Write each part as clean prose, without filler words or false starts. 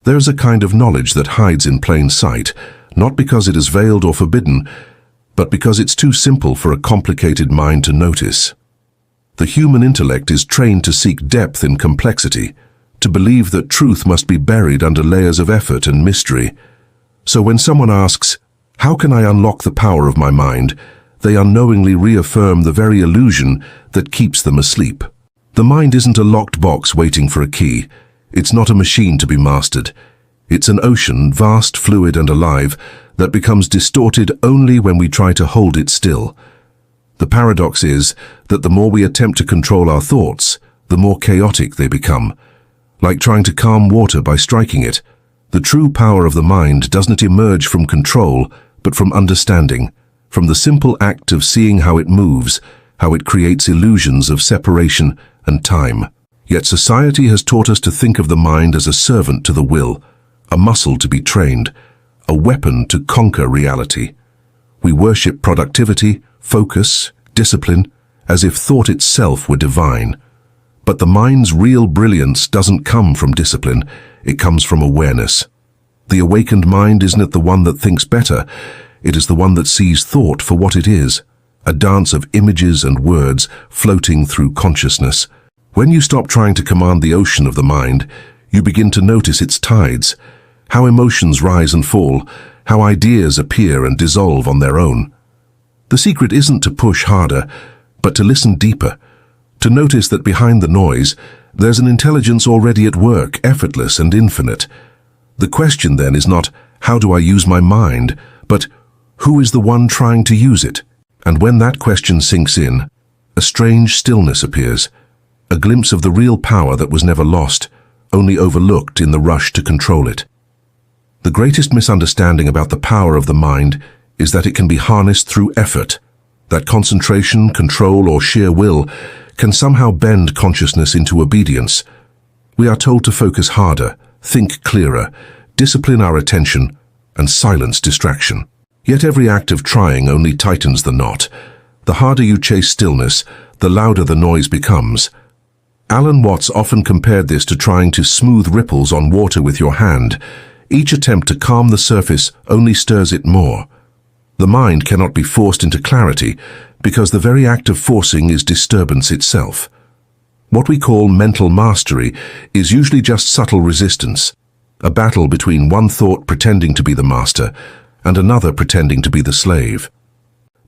There's a kind of knowledge that hides in plain sight, not because it is veiled or forbidden, but because it's too simple for a complicated mind to notice. The human intellect is trained to seek depth in complexity, to believe that truth must be buried under layers of effort and mystery. So when someone asks, "How can I unlock the power of my mind?" they unknowingly reaffirm the very illusion that keeps them asleep. The mind isn't a locked box waiting for a key. It's not a machine to be mastered. It's an ocean, vast, fluid, and alive, that becomes distorted only when we try to hold it still. The paradox is that the more we attempt to control our thoughts, the more chaotic they become. Like trying to calm water by striking it, the true power of the mind doesn't emerge from control, but from understanding, from the simple act of seeing how it moves, how it creates illusions of separation and time. Yet society has taught us to think of the mind as a servant to the will, a muscle to be trained, a weapon to conquer reality. We worship productivity, focus, discipline, as if thought itself were divine. But the mind's real brilliance doesn't come from discipline, it comes from awareness. The awakened mind isn't the one that thinks better, it is the one that sees thought for what it is, a dance of images and words floating through consciousness. When you stop trying to command the ocean of the mind, you begin to notice its tides, how emotions rise and fall, how ideas appear and dissolve on their own. The secret isn't to push harder, but to listen deeper, to notice that behind the noise, there's an intelligence already at work, effortless and infinite. The question then is not, how do I use my mind, but who is the one trying to use it? And when that question sinks in, a strange stillness appears, a glimpse of the real power that was never lost, only overlooked in the rush to control it. The greatest misunderstanding about the power of the mind is that it can be harnessed through effort, that concentration, control, or sheer will can somehow bend consciousness into obedience. We are told to focus harder, think clearer, discipline our attention, and silence distraction. Yet every act of trying only tightens the knot. The harder you chase stillness, the louder the noise becomes. Alan Watts often compared this to trying to smooth ripples on water with your hand. Each attempt to calm the surface only stirs it more. The mind cannot be forced into clarity because the very act of forcing is disturbance itself. What we call mental mastery is usually just subtle resistance, a battle between one thought pretending to be the master and another pretending to be the slave.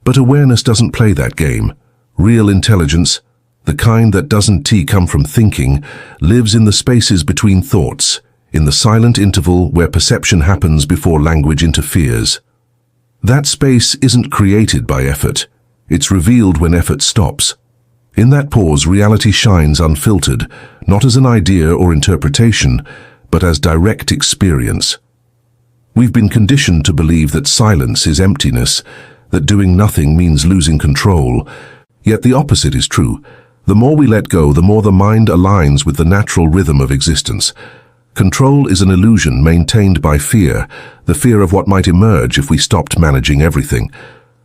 But awareness doesn't play that game. Real intelligence, the kind that doesn't come from thinking, lives in the spaces between thoughts, in the silent interval where perception happens before language interferes. That space isn't created by effort, it's revealed when effort stops. In that pause, reality shines unfiltered, not as an idea or interpretation, but as direct experience. We've been conditioned to believe that silence is emptiness, that doing nothing means losing control. Yet the opposite is true. The more we let go, the more the mind aligns with the natural rhythm of existence. Control is an illusion maintained by fear, the fear of what might emerge if we stopped managing everything.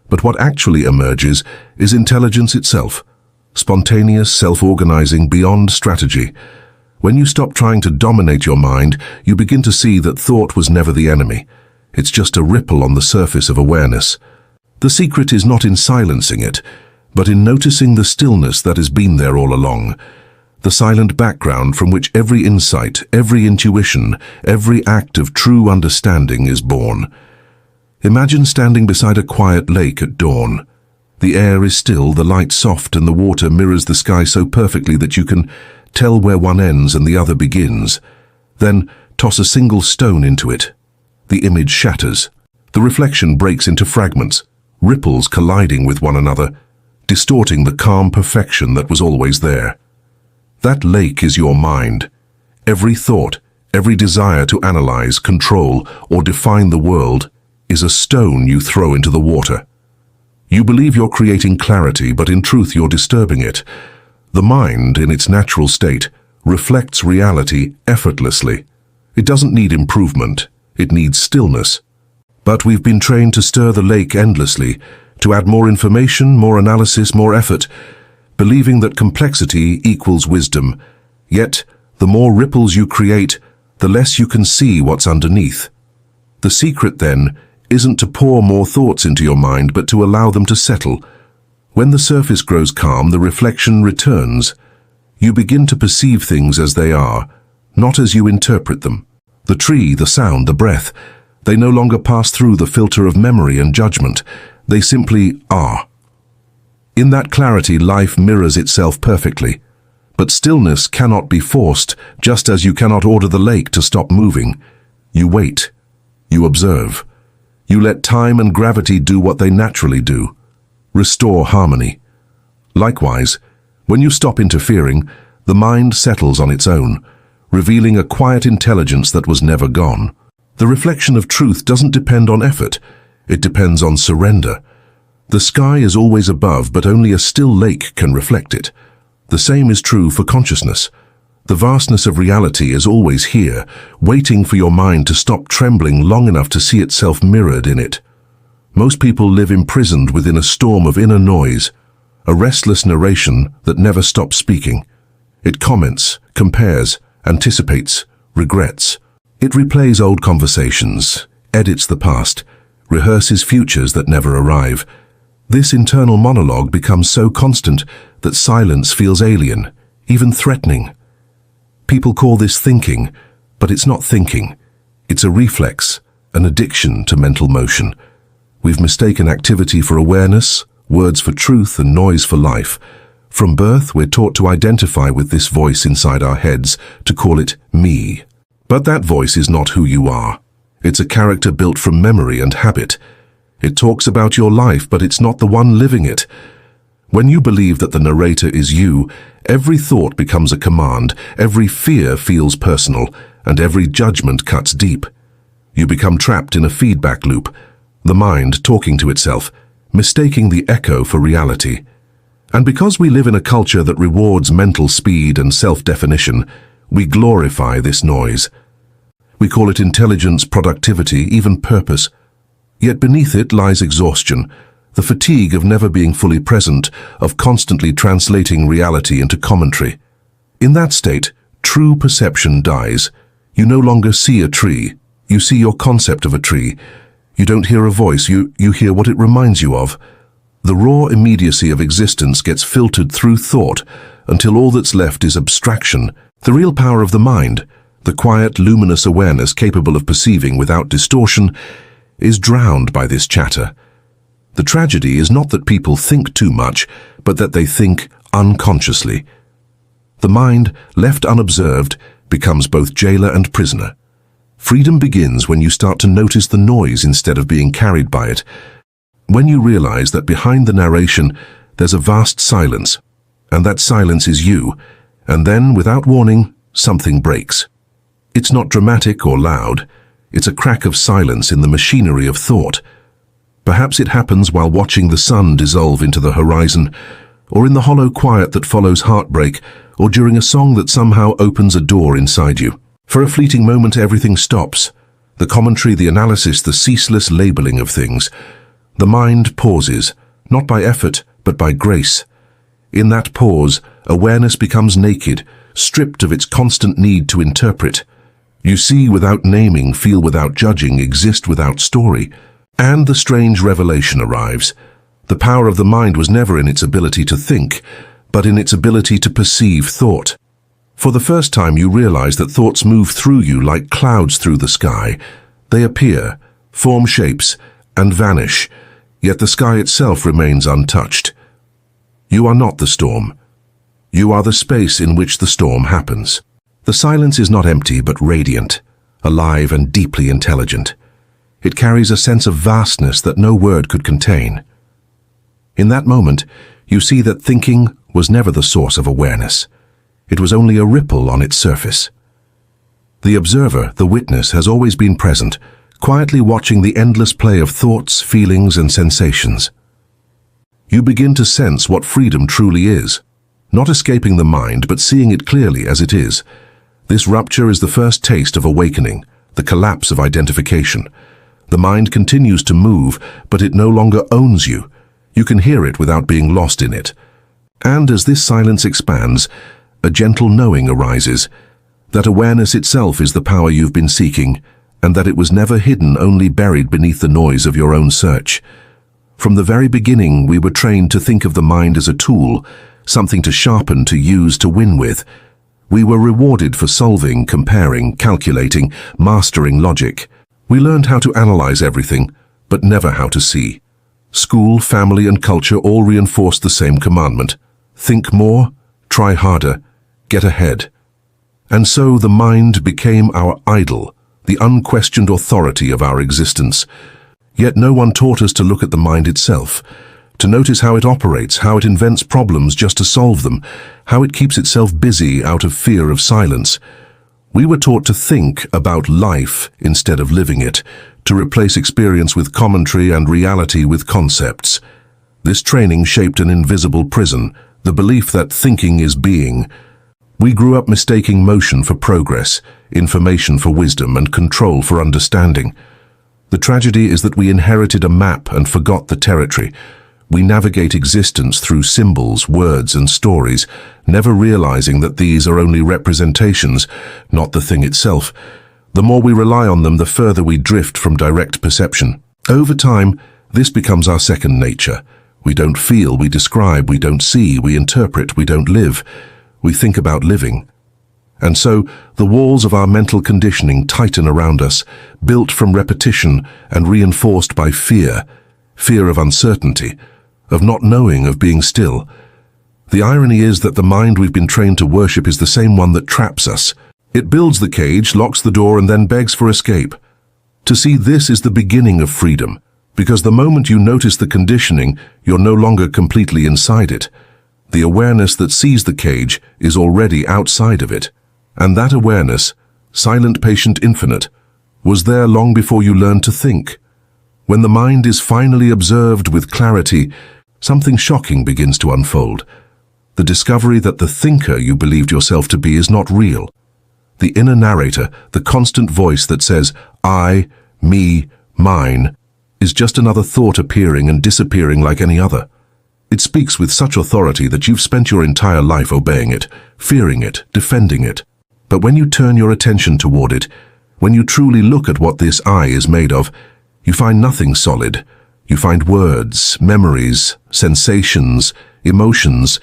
But what actually emerges is intelligence itself, spontaneous, self-organizing, beyond strategy. When you stop trying to dominate your mind, you begin to see that thought was never the enemy. It's just a ripple on the surface of awareness. The secret is not in silencing it, but in noticing the stillness that has been there all along. The silent background from which every insight, every intuition, every act of true understanding is born. Imagine standing beside a quiet lake at dawn. The air is still, the light soft, and the water mirrors the sky so perfectly that you can tell where one ends and the other begins. Then toss a single stone into it. The image shatters. The reflection breaks into fragments, ripples colliding with one another, distorting the calm perfection that was always there. That lake is your mind. Every thought, every desire to analyze, control, or define the world is a stone you throw into the water. You believe you're creating clarity, but in truth you're disturbing it. The mind, in its natural state, reflects reality effortlessly. It doesn't need improvement, it needs stillness. But we've been trained to stir the lake endlessly, to add more information, more analysis, more effort, believing that complexity equals wisdom. Yet, the more ripples you create, the less you can see what's underneath. The secret, then, isn't to pour more thoughts into your mind, but to allow them to settle. When the surface grows calm, the reflection returns. You begin to perceive things as they are, not as you interpret them. The tree, the sound, the breath, they no longer pass through the filter of memory and judgment. They simply are. In that clarity, life mirrors itself perfectly. But stillness cannot be forced, just as you cannot order the lake to stop moving. You wait. You observe. You let time and gravity do what they naturally do. Restore harmony. Likewise, when you stop interfering, the mind settles on its own, revealing a quiet intelligence that was never gone. The reflection of truth doesn't depend on effort. It depends on surrender. The sky is always above, but only a still lake can reflect it. The same is true for consciousness. The vastness of reality is always here, waiting for your mind to stop trembling long enough to see itself mirrored in it. Most people live imprisoned within a storm of inner noise, a restless narration that never stops speaking. It comments, compares, anticipates, regrets. It replays old conversations, edits the past, rehearses futures that never arrive. This internal monologue becomes so constant that silence feels alien, even threatening. People call this thinking, but it's not thinking. It's a reflex, an addiction to mental motion. We've mistaken activity for awareness, words for truth, and noise for life. From birth, we're taught to identify with this voice inside our heads, to call it me. But that voice is not who you are. It's a character built from memory and habit. It talks about your life, but it's not the one living it. When you believe that the narrator is you, every thought becomes a command, every fear feels personal, and every judgment cuts deep. You become trapped in a feedback loop, the mind talking to itself, mistaking the echo for reality. And because we live in a culture that rewards mental speed and self-definition, we glorify this noise. We call it intelligence, productivity, even purpose. Yet beneath it lies exhaustion, the fatigue of never being fully present, of constantly translating reality into commentary. In that state, true perception dies. You no longer see a tree. You see your concept of a tree. You don't hear a voice, you hear what it reminds you of. The raw immediacy of existence gets filtered through thought until all that's left is abstraction. The real power of the mind, the quiet, luminous awareness capable of perceiving without distortion, is drowned by this chatter. The tragedy is not that people think too much, but that they think unconsciously. The mind, left unobserved, becomes both jailer and prisoner. Freedom begins when you start to notice the noise instead of being carried by it. When you realize that behind the narration, there's a vast silence, and that silence is you, and then, without warning, something breaks. It's not dramatic or loud. It's a crack of silence in the machinery of thought. Perhaps it happens while watching the sun dissolve into the horizon, or in the hollow quiet that follows heartbreak, or during a song that somehow opens a door inside you. For a fleeting moment, everything stops. The commentary, the analysis, the ceaseless labeling of things. The mind pauses, not by effort, but by grace. In that pause, awareness becomes naked, stripped of its constant need to interpret. You see without naming, feel without judging, exist without story. And the strange revelation arrives. The power of the mind was never in its ability to think, but in its ability to perceive thought. For the first time you realize that thoughts move through you like clouds through the sky. They appear, form shapes, and vanish, yet the sky itself remains untouched. You are not the storm. You are the space in which the storm happens. The silence is not empty but radiant, alive and deeply intelligent. It carries a sense of vastness that no word could contain. In that moment, you see that thinking was never the source of awareness. It was only a ripple on its surface. The observer, the witness, has always been present, quietly watching the endless play of thoughts, feelings, and sensations. You begin to sense what freedom truly is, not escaping the mind, but seeing it clearly as it is. This rupture is the first taste of awakening, the collapse of identification. The mind continues to move, but it no longer owns you. You can hear it without being lost in it. And as this silence expands, a gentle knowing arises. that awareness itself is the power you've been seeking, and that it was never hidden, only buried beneath the noise of your own search. From the very beginning, we were trained to think of the mind as a tool, something to sharpen, to use, to win with. We were rewarded for solving, comparing, calculating, mastering logic. We learned how to analyze everything, but never how to see. School, family, and culture all reinforced the same commandment: think more, try harder, get ahead. And so the mind became our idol, the unquestioned authority of our existence. Yet no one taught us to look at the mind itself, to notice how it operates, how it invents problems just to solve them, how it keeps itself busy out of fear of silence. We were taught to think about life instead of living it, to replace experience with commentary and reality with concepts. This training shaped an invisible prison, the belief that thinking is being. We grew up mistaking motion for progress, information for wisdom, and control for understanding. The tragedy is that we inherited a map and forgot the territory. We navigate existence through symbols, words, and stories, never realizing that these are only representations, not the thing itself. The more we rely on them, the further we drift from direct perception. Over time, this becomes our second nature. We don't feel, we describe, we don't see, we interpret, we don't live. We think about living. And so, the walls of our mental conditioning tighten around us, built from repetition and reinforced by fear. Fear of uncertainty, of not knowing, of being still. The irony is that the mind we've been trained to worship is the same one that traps us. It builds the cage, locks the door, and then begs for escape. To see this is the beginning of freedom, because the moment you notice the conditioning, you're no longer completely inside it. The awareness that sees the cage is already outside of it. And that awareness, silent, patient, infinite, was there long before you learned to think. When the mind is finally observed with clarity, something shocking begins to unfold. The discovery that the thinker you believed yourself to be is not real. The inner narrator, the constant voice that says, I, me, mine, is just another thought appearing and disappearing like any other. It speaks with such authority that you've spent your entire life obeying it, fearing it, defending it. But when you turn your attention toward it, when you truly look at what this I is made of, you find nothing solid. You find words, memories, sensations, emotions,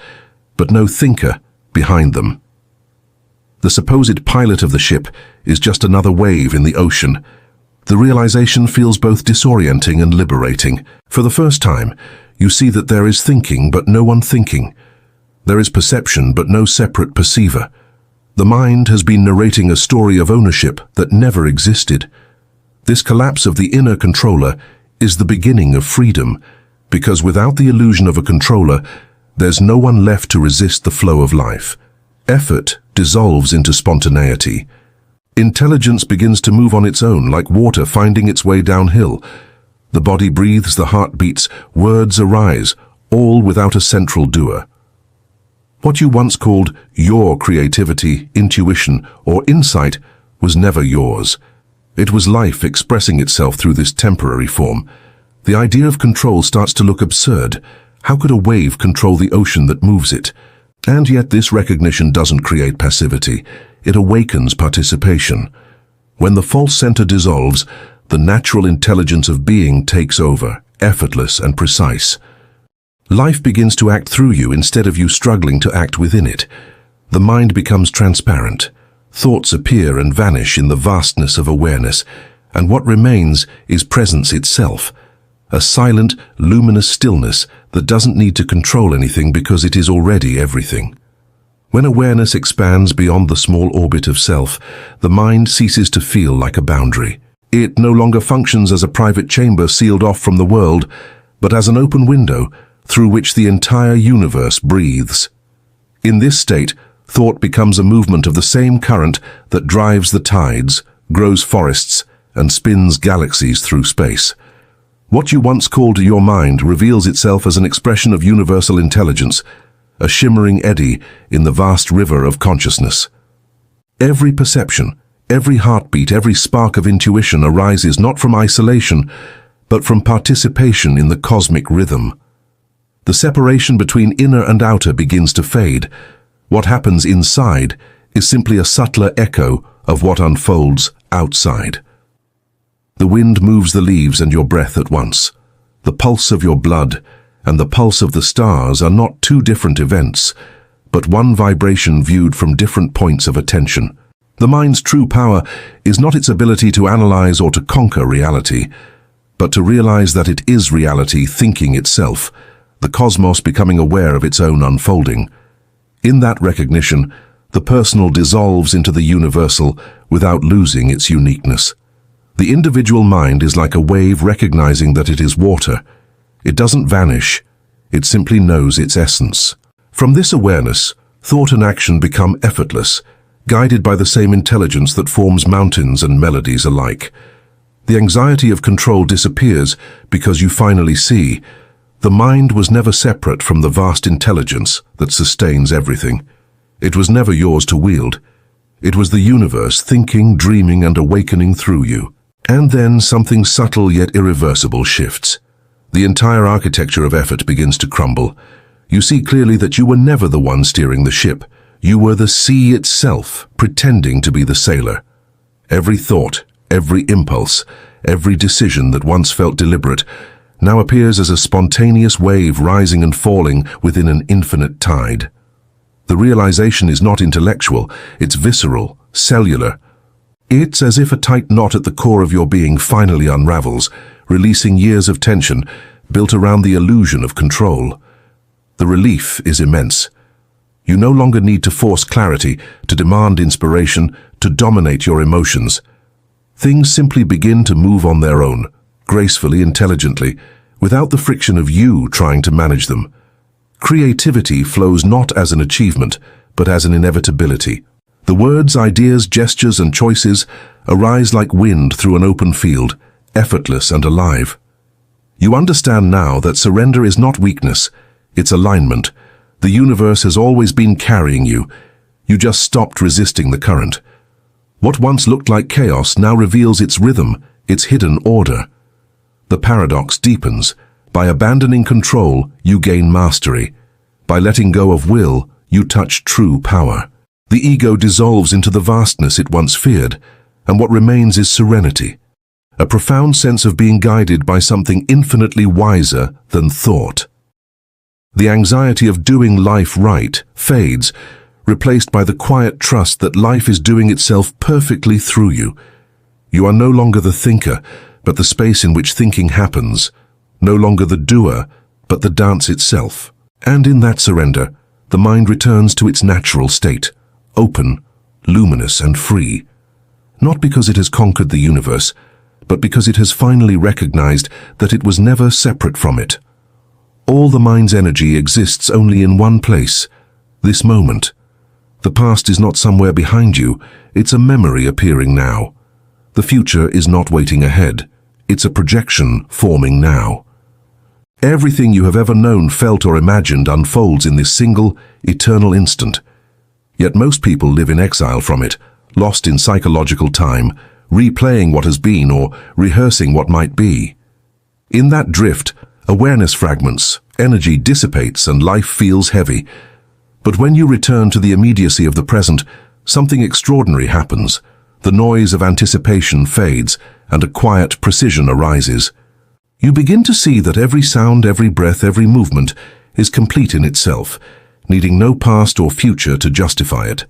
but no thinker behind them. The supposed pilot of the ship is just another wave in the ocean. The realization feels both disorienting and liberating. For the first time, you see that there is thinking, but no one thinking. There is perception, but no separate perceiver. The mind has been narrating a story of ownership that never existed. This collapse of the inner controller is the beginning of freedom, because without the illusion of a controller, there's no one left to resist the flow of life. Effort dissolves into spontaneity. Intelligence begins to move on its own, like water finding its way downhill. The body breathes, the heart beats, words arise, all without a central doer. What you once called your creativity, intuition, or insight was never yours. It was life expressing itself through this temporary form. The idea of control starts to look absurd. How could a wave control the ocean that moves it? And yet this recognition doesn't create passivity. It awakens participation. When the false center dissolves, the natural intelligence of being takes over, effortless and precise. Life begins to act through you instead of you struggling to act within it. The mind becomes transparent. Thoughts appear and vanish in the vastness of awareness, and what remains is presence itself. A silent, luminous stillness that doesn't need to control anything because it is already everything. When awareness expands beyond the small orbit of self, the mind ceases to feel like a boundary. It no longer functions as a private chamber sealed off from the world, but as an open window through which the entire universe breathes. In this state, thought becomes a movement of the same current that drives the tides, grows forests, and spins galaxies through space. What you once called your mind reveals itself as an expression of universal intelligence, a shimmering eddy in the vast river of consciousness. Every perception, every heartbeat, every spark of intuition arises not from isolation, but from participation in the cosmic rhythm. The separation between inner and outer begins to fade. What happens inside is simply a subtler echo of what unfolds outside. The wind moves the leaves and your breath at once. The pulse of your blood and the pulse of the stars are not two different events, but one vibration viewed from different points of attention. The mind's true power is not its ability to analyze or to conquer reality, but to realize that it is reality thinking itself, the cosmos becoming aware of its own unfolding. In that recognition, the personal dissolves into the universal without losing its uniqueness. The individual mind is like a wave recognizing that it is water. It doesn't vanish, it simply knows its essence. From this awareness, thought and action become effortless, guided by the same intelligence that forms mountains and melodies alike. The anxiety of control disappears because you finally see the mind was never separate from the vast intelligence that sustains everything. It was never yours to wield. It was the universe thinking, dreaming, and awakening through you. And then something subtle yet irreversible shifts. The entire architecture of effort begins to crumble. You see clearly that you were never the one steering the ship. You were the sea itself, pretending to be the sailor. Every thought, every impulse, every decision that once felt deliberate now appears as a spontaneous wave rising and falling within an infinite tide. The realization is not intellectual, it's visceral, cellular. It's as if a tight knot at the core of your being finally unravels, releasing years of tension built around the illusion of control. The relief is immense. You no longer need to force clarity, to demand inspiration, to dominate your emotions. Things simply begin to move on their own, gracefully, intelligently, without the friction of you trying to manage them. Creativity flows not as an achievement, but as an inevitability. The words, ideas, gestures, and choices arise like wind through an open field, effortless and alive. You understand now that surrender is not weakness, it's alignment. The universe has always been carrying you. You just stopped resisting the current. What once looked like chaos now reveals its rhythm, its hidden order. The paradox deepens. By abandoning control, you gain mastery. By letting go of will, you touch true power. The ego dissolves into the vastness it once feared, and what remains is serenity, a profound sense of being guided by something infinitely wiser than thought. The anxiety of doing life right fades, replaced by the quiet trust that life is doing itself perfectly through you. You are no longer the thinker, but the space in which thinking happens, no longer the doer, but the dance itself. And in that surrender, the mind returns to its natural state, open, luminous, and free. Not because it has conquered the universe, but because it has finally recognized that it was never separate from it. All the mind's energy exists only in one place, this moment. The past is not somewhere behind you, it's a memory appearing now. The future is not waiting ahead, it's a projection forming now. Everything you have ever known, felt, or imagined unfolds in this single, eternal instant. Yet most people live in exile from it, lost in psychological time, replaying what has been or rehearsing what might be. In that drift, awareness fragments, energy dissipates, and life feels heavy. But when you return to the immediacy of the present, something extraordinary happens. The noise of anticipation fades, and a quiet precision arises. You begin to see that every sound, every breath, every movement is complete in itself, needing no past or future to justify it.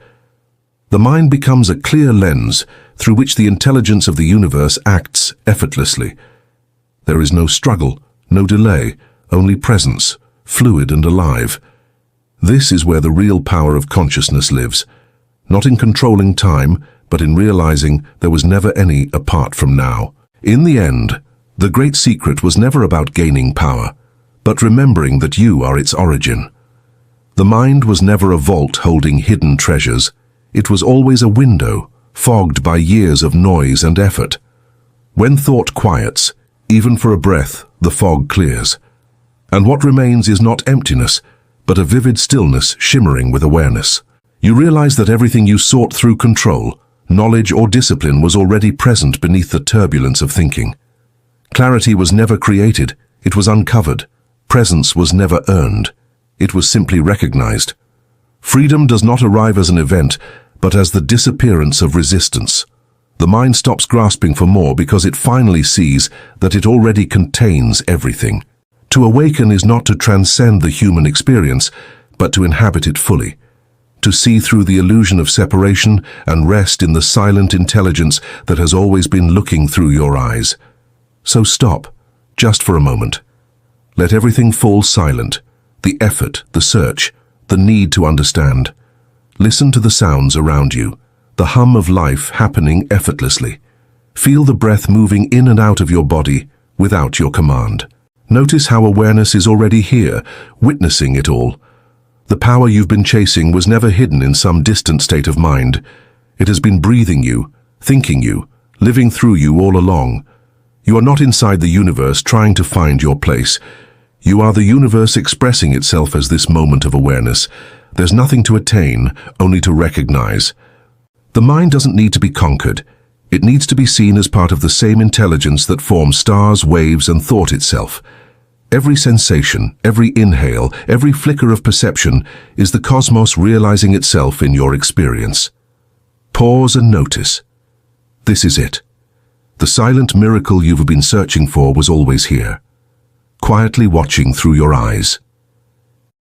The mind becomes a clear lens through which the intelligence of the universe acts effortlessly. There is no struggle, no delay, only presence, fluid and alive. This is where the real power of consciousness lives, not in controlling time, but in realizing there was never any apart from now. In the end, the great secret was never about gaining power, but remembering that you are its origin. The mind was never a vault holding hidden treasures. It was always a window, fogged by years of noise and effort. When thought quiets, even for a breath, the fog clears. And what remains is not emptiness, but a vivid stillness shimmering with awareness. You realize that everything you sought through control, knowledge or discipline was already present beneath the turbulence of thinking. Clarity was never created, it was uncovered. Presence was never earned, it was simply recognized. Freedom does not arrive as an event, but as the disappearance of resistance. The mind stops grasping for more because it finally sees that it already contains everything. To awaken is not to transcend the human experience, but to inhabit it fully. To see through the illusion of separation and rest in the silent intelligence that has always been looking through your eyes. So stop, just for a moment. Let everything fall silent, the effort, the search, the need to understand. Listen to the sounds around you, the hum of life happening effortlessly. Feel the breath moving in and out of your body without your command. Notice how awareness is already here, witnessing it all. The power you've been chasing was never hidden in some distant state of mind. It has been breathing you, thinking you, living through you all along. You are not inside the universe trying to find your place. You are the universe expressing itself as this moment of awareness. There's nothing to attain, only to recognize. The mind doesn't need to be conquered. It needs to be seen as part of the same intelligence that forms stars, waves, and thought itself. Every sensation, every inhale, every flicker of perception is the cosmos realizing itself in your experience. Pause and notice. This is it. The silent miracle you've been searching for was always here, quietly watching through your eyes.